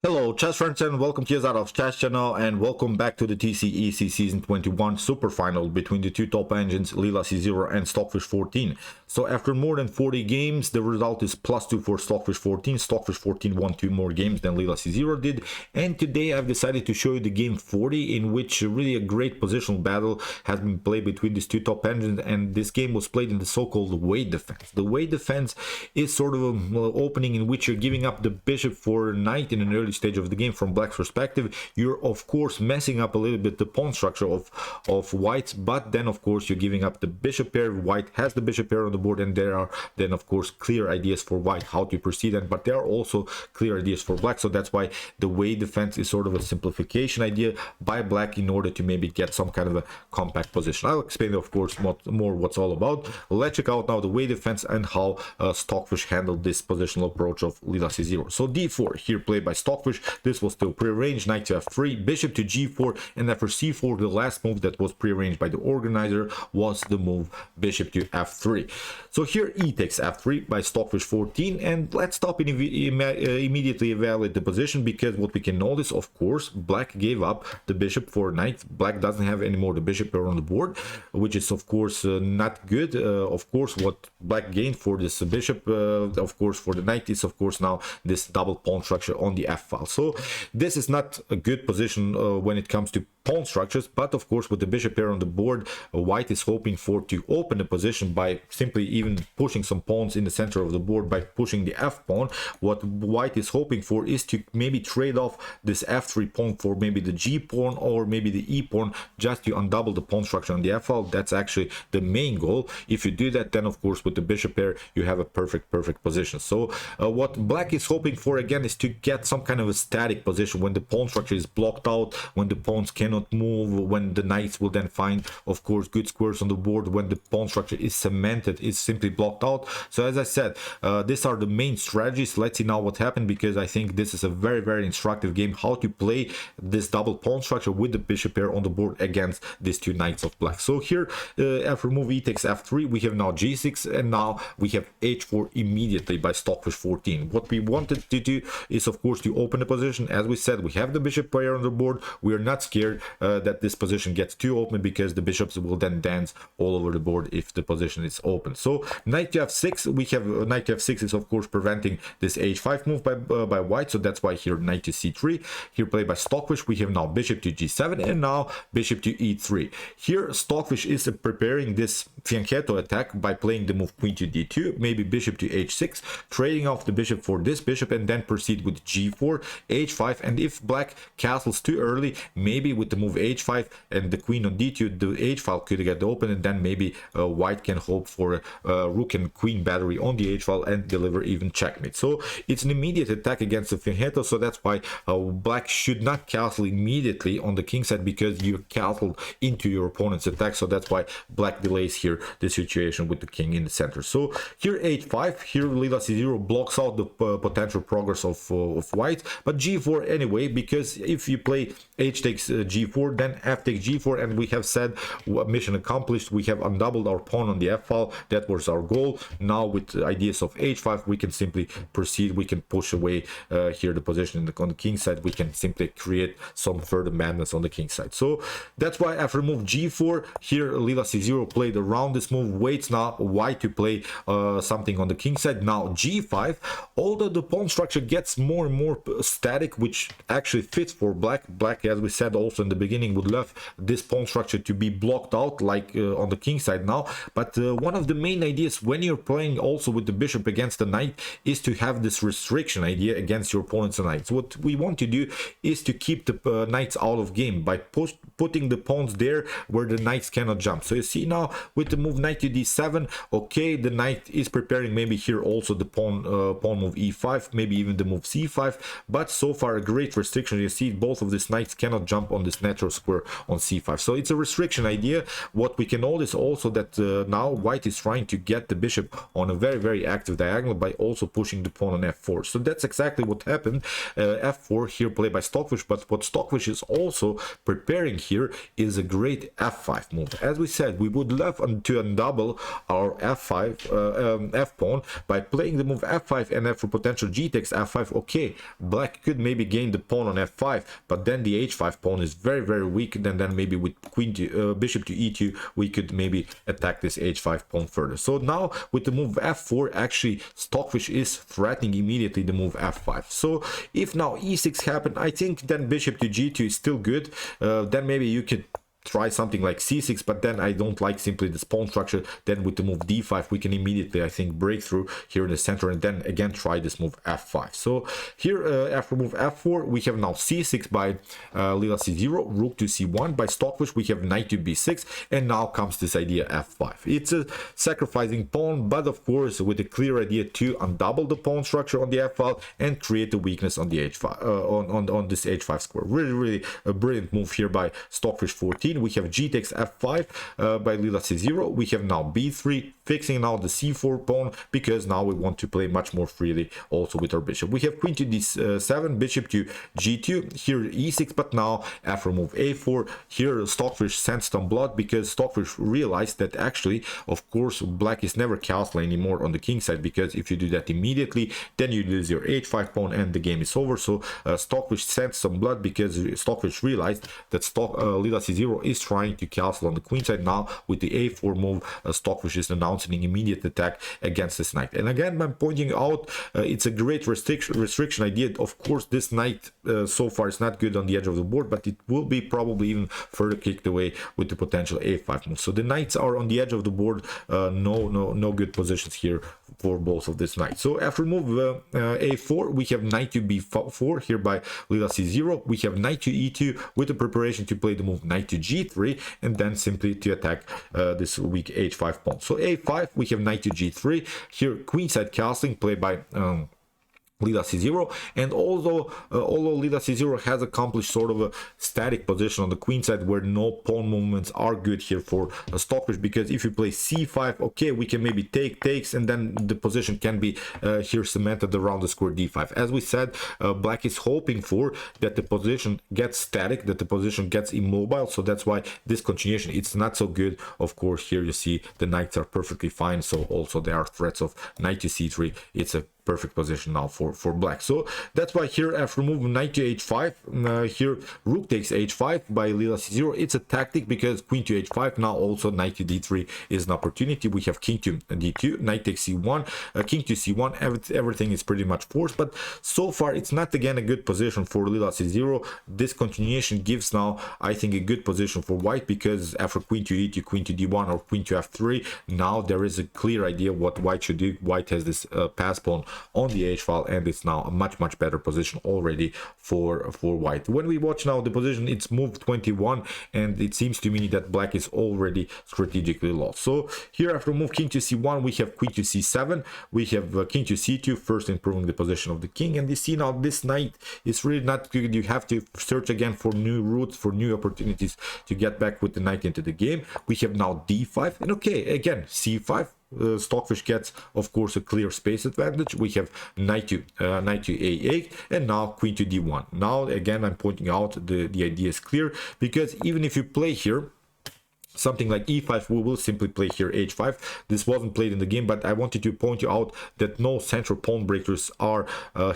Hello chess friends and welcome to Chess Chess channel and welcome back to the TCEC season 21 Superfinal between the two top engines Leela C0 and Stockfish 14. So after more than 40 games the result is +2 for Stockfish 14. Stockfish 14 won 2 more games than Leela C0 did, and today I've decided to show you the game 40 in which really a great positional battle has been played between these two top engines, and this game was played in the so-called weight defense. The weight defense is sort of an opening in which you're giving up the bishop for knight in an early stage of the game. From black's perspective, you're of course messing up a little bit the pawn structure of white, but then of course you're giving up the bishop pair. White has the bishop pair on the board, and there are then of course clear ideas for white how to proceed, and but there are also clear ideas for black. So that's why the way defense is sort of a simplification idea by black in order to maybe get some kind of a compact position. I'll explain of course more what's all about. Let's check out now the way defense and how Stockfish handled this positional approach of Leela C0. So d4 here played by Stockfish. This was still prearranged. Knight to f3, bishop to g4, and after c4 the last move that was prearranged by the organizer was the move bishop to f3. So here e takes f3 by Stockfish 14, and let's stop and immediately evaluate the position, because what we can notice, of course, black gave up the bishop for knight. Black doesn't have anymore the bishop pair on the board, which is of course not good. Of course what black gained for this bishop, of course for the knight, is of course now this double pawn structure on the f file. So this is not a good position when it comes to pawn structures, but of course with the bishop pair on the board, white is hoping for to open the position by simply even pushing some pawns in the center of the board by pushing the f pawn. What white is hoping for is to maybe trade off this f3 pawn for maybe the g pawn or maybe the e pawn, just to undouble the pawn structure on the f file. That's actually the main goal. If you do that, then of course with the bishop pair you have a perfect position. So what black is hoping for again is to get some kind of a static position when the pawn structure is blocked out, when the pawns cannot move, when the knights will then find of course good squares on the board, when the pawn structure is cemented, is simply blocked out. So as I said, these are the main strategies. Let's see now what happened, because I think this is a very instructive game how to play this double pawn structure with the bishop pair on the board against these two knights of black. So here after move e takes f3 we have now g6, and now we have h4 immediately by Stockfish 14. What we wanted to do is of course to open the position. As we said, we have the bishop pair on the board. We are not scared that this position gets too open, because the bishops will then dance all over the board if the position is open. So knight to f6, we have knight to f6 is of course preventing this h5 move by white. So that's why here knight to c3 here played by Stockfish. We have now bishop to g7 and now bishop to e3. Here Stockfish is preparing this fianchetto attack by playing the move queen to d2, maybe bishop to h6, trading off the bishop for this bishop, and then proceed with g4, h5, and if black castles too early, maybe with the move h5 and the queen on d2, the h file could get open, and then maybe white can hope for a rook and queen battery on the h file and deliver even checkmate. So it's an immediate attack against the fianchetto. So that's why black should not castle immediately on the king side, because you castled into your opponent's attack. So that's why black delays here the situation with the king in the center. So here h5, here Leela C0 blocks out the potential progress of white, but g4 anyway, because if you play h takes g4, then f takes g4, and we have said mission accomplished. We have undoubled our pawn on the f file. That was our goal. Now with ideas of h5 we can simply proceed. We can push away here the position on the king side. We can simply create some further madness on the king side. So that's why after move g4 here Leela C0 played around this move, waits now white to play something on the king side. Now g5, although the pawn structure gets more and more static, which actually fits for black. Black, as we said also in the beginning, would love this pawn structure to be blocked out like on the king side now. But one of the main ideas when you're playing also with the bishop against the knight is to have this restriction idea against your opponent's knights. What we want to do is to keep the knights out of game by putting the pawns there where the knights cannot jump. So you see now with the move knight to d7, okay, the knight is preparing maybe here also the pawn move e5, maybe even the move c5, but so far a great restriction. You see both of these knights cannot jump on this next natural square on c5. So it's a restriction idea. What we can notice also that now white is trying to get the bishop on a very active diagonal by also pushing the pawn on f4. So that's exactly what happened. F4 here played by Stockfish, but what Stockfish is also preparing here is a great f5 move. As we said, we would love to undouble our f5 f pawn by playing the move f5, and after potential g takes f5, okay, black could maybe gain the pawn on f5, but then the h5 pawn is very weak, and then maybe with queen to bishop to e2 we could maybe attack this h5 pawn further. So now with the move f4, actually Stockfish is threatening immediately the move f5. So if now e6 happened, I think then bishop to g2 is still good. Then maybe you could try something like c6, but then I don't like simply this pawn structure. Then with the move d5 we can immediately, I think, break through here in the center, and then again try this move f5. So here after move f4 we have now c6 by Leela c0, rook to c1 by Stockfish, we have knight to b6, and now comes this idea f5. It's a sacrificing pawn, but of course with a clear idea to undouble the pawn structure on the f file and create a weakness on the h5 on this h5 square. Really a brilliant move here by Stockfish 14. We have g takes f5 by Leela c0. We have now b3, fixing now the c4 pawn, because now we want to play much more freely also with our bishop. We have queen to d7, bishop to g2, here e6, but now after move a4, here Stockfish sent some blood, because Stockfish realized that actually, of course, black is never castle anymore on the king side, because if you do that immediately, then you lose your h5 pawn and the game is over. So Stockfish sent some blood, because Stockfish realized that Leela c0 is trying to castle on the queen side. Now with the a4 move, Stockfish is announcing an immediate attack against this knight. And again, I'm pointing out it's a great restriction idea. Of course, this knight so far is not good on the edge of the board, but it will be probably even further kicked away with the potential a5 move. So the knights are on the edge of the board. No good positions here for both of this knight. So after move a4, we have knight to b4 here by Leela c0. We have knight to e2 with the preparation to play the move knight to g3, and then simply to attack this weak h5 pawn. So a5, we have knight to g3, here queenside castling played by Leela c0, and although Leela c0 has accomplished sort of a static position on the queen side where no pawn movements are good here for Stockfish, because if you play c5, okay, we can maybe takes, and then the position can be here cemented around the square d5. As we said, black is hoping for that the position gets static, that the position gets immobile, so that's why this continuation, it's not so good. Of course, here you see the knights are perfectly fine, so also there are threats of knight to c3. It's a perfect position now for black. So that's why here after move knight to h5, here rook takes h5 by Leela c0. It's a tactic, because queen to h5, now also knight to d3 is an opportunity. We have king to d2, knight takes c1, king to c1. Everything is pretty much forced, but so far it's not again a good position for Leela c0. This continuation gives now, I think, a good position for white, because after queen to e2, queen to d1, or queen to f3, now there is a clear idea what white should do. White has this pass pawn on the h file, and it's now a much better position already for white. When we watch now the position, it's move 21, and it seems to me that black is already strategically lost. So here after move king to c1, we have queen to c7, we have king to c2, first improving the position of the king. And you see now this knight is really not good. You have to search again for new routes, for new opportunities to get back with the knight into the game. We have now d5, and okay, again c5. Stockfish gets, of course, a clear space advantage. We have knight to a8, and now queen to d1. Now again, I'm pointing out the idea is clear, because even if you play here something like e5, we will simply play here h5. This wasn't played in the game, but I wanted to point you out that no central pawn breakers are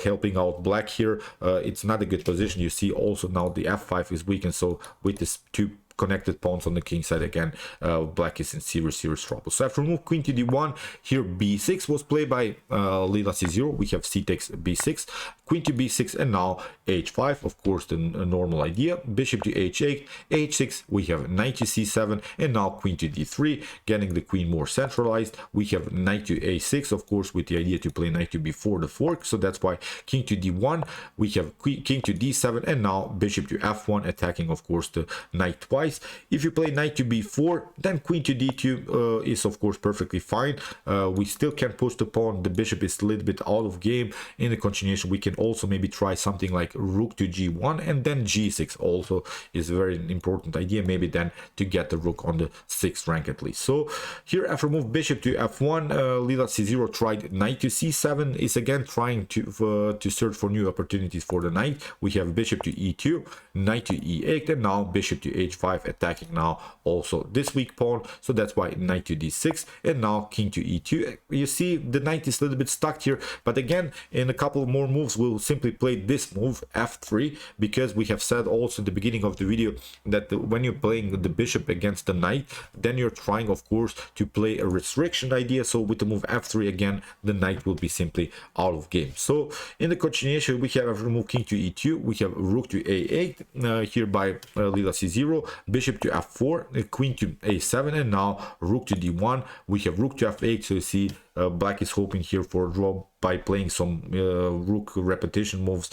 helping out black here. It's not a good position. You see also now the f5 is weakened, so with this two connected pawns on the king side, again black is in serious trouble. So after move queen to d1, here b6 was played by Leela c0. We have c takes b6, queen to b6, and now h5, of course the normal idea, bishop to h8, h6, we have knight to c7, and now queen to d3, getting the queen more centralized. We have knight to a6, of course, with the idea to play knight to b4 the fork, so that's why king to d1, we have king to d7, and now bishop to f1, attacking, of course, the knight twice. twice. If you play knight to b4, then queen to d2 is of course perfectly fine. We still can push the pawn. The bishop is a little bit out of game. In the continuation, we can also maybe try something like rook to g1 and then g6 also is a very important idea, maybe then to get the rook on the 6th rank at least. So here after move bishop to f1, Leela c0 tried knight to c7, is again trying to search for new opportunities for the knight. We have bishop to e2, knight to e8, and now bishop to h5, attacking now also this weak pawn. So that's why knight to d6, and now king to e2. You see the knight is a little bit stuck here, but again in a couple more moves we'll simply play this move f3, because we have said also in the beginning of the video that when you're playing the bishop against the knight, then you're trying of course to play a restriction idea. So with the move f3 again, the knight will be simply out of game. So in the continuation, we have after move king to e2, we have rook to a8 here by Leela c0, bishop to f4, queen to a7, and now rook to d1. We have rook to f8. So you see black is hoping here for a draw by playing some rook repetition moves.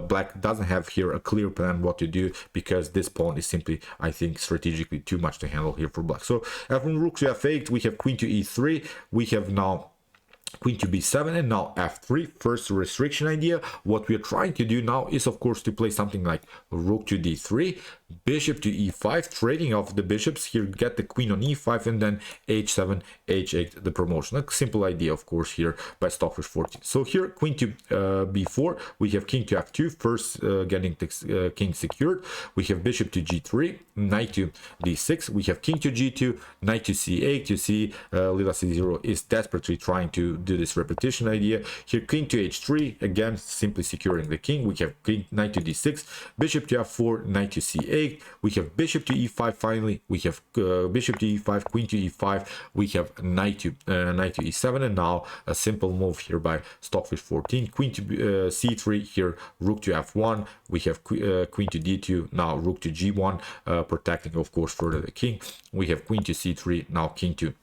Black doesn't have here a clear plan what to do, because this pawn is simply, I think, strategically too much to handle here for black. So after rook to f8, we have queen to e3, we have now queen to b7, and now f3, first restriction idea. What we are trying to do now is of course to play something like rook to d3, bishop to e5, trading off the bishops here, get the queen on e5, and then h7, h8, the promotion. A simple idea of course here by Stockfish 14. So here queen to b4, we have king to f2, first getting the king secured. We have bishop to g3, knight to d6, we have king to g2, knight to c8. You see Leela c0 is desperately trying to do this repetition idea. Here king to h3, again simply securing the king. We have king, knight to d6, bishop to f4, knight to c8. We have bishop to e5. Finally we have bishop to e5, queen to e5, we have knight to e7, and now a simple move here by Stockfish 14, queen to c3, here rook to f1, we have queen to d2, now rook to g1, protecting of course further the king. We have queen to c3, now king to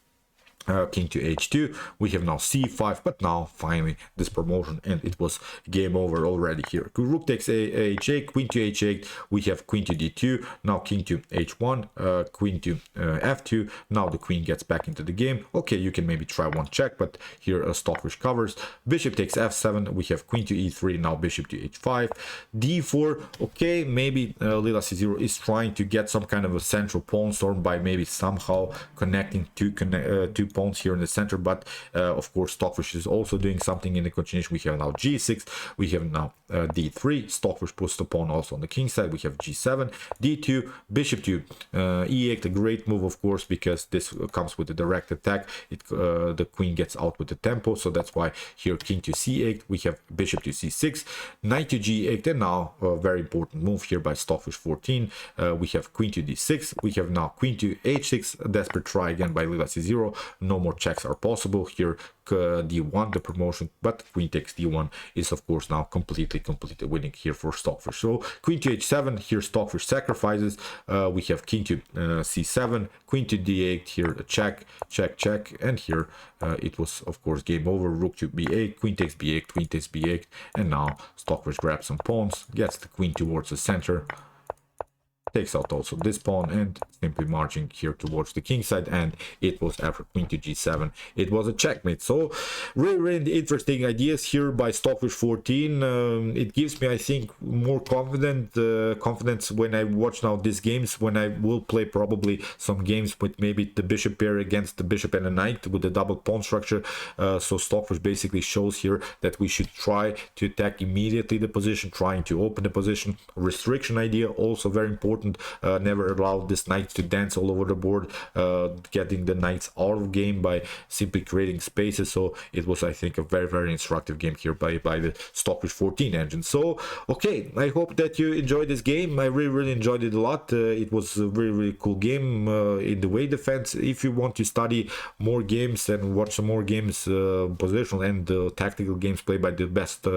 h2, we have now c5, but now finally this promotion, and it was game over already here. Rook takes h8, queen to h8, we have queen to d2, now king to h1, queen to f2, now the queen gets back into the game. Okay, you can maybe try one check, but here a Stockfish covers. Bishop takes f7, we have queen to e3, now bishop to h5, d4. Okay, maybe Leela c0 is trying to get some kind of a central pawn storm by maybe somehow connecting two pawns here in the center, but of course Stockfish is also doing something in the continuation. We have now g6, we have now d3, Stockfish puts the pawn also on the king side. We have g7, d2, bishop to e8, a great move of course, because this comes with a direct attack. The queen gets out with the tempo, so that's why here king to c8, we have bishop to c6, knight to g8, and now a very important move here by Stockfish 14, we have queen to d6, we have now queen to h6, a desperate try again by Leela c0. No more checks are possible here. D1 the promotion, but queen takes d1 is of course now completely winning here for Stockfish. So queen to h7, here Stockfish sacrifices. We have king to c7, queen to d8, here a check, and here it was of course game over. Rook to b8, queen takes b8, queen takes b8, and now Stockfish grabs some pawns, gets the queen towards the center, takes out also this pawn, and simply marching here towards the king side, and it was after queen to g7, it was a checkmate. So really interesting ideas here by Stockfish 14. It gives me, I think, more confidence when I watch now these games, when I will play probably some games with maybe the bishop pair against the bishop and a knight with the double pawn structure. So Stockfish basically shows here that we should try to attack immediately the position, trying to open the position. Restriction idea also very important. Never allow this knight to dance all over the board, getting the knights out of game by simply creating spaces. So it was, I think, a very instructive game here by the Stockfish 14 engine. So okay, I hope that you enjoyed this game. I really enjoyed it a lot. It was a really cool game in the way defense. If you want to study more games and watch some more games, positional and tactical games played by the best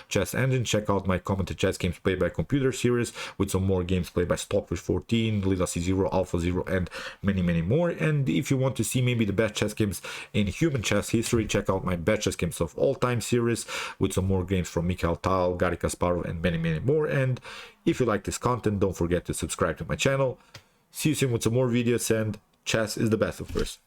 chess engine, check out my commented chess games played by computer series with some more games played by Stockfish 14, Leela C0, Alpha 0, and many more. And if you want to see maybe the best chess games in human chess history, check out my best chess games of all time series with some more games from Mikhail Tal, Garry Kasparov, and many more. And if you like this content, don't forget to subscribe to my channel. See you soon with some more videos, and chess is the best, of course.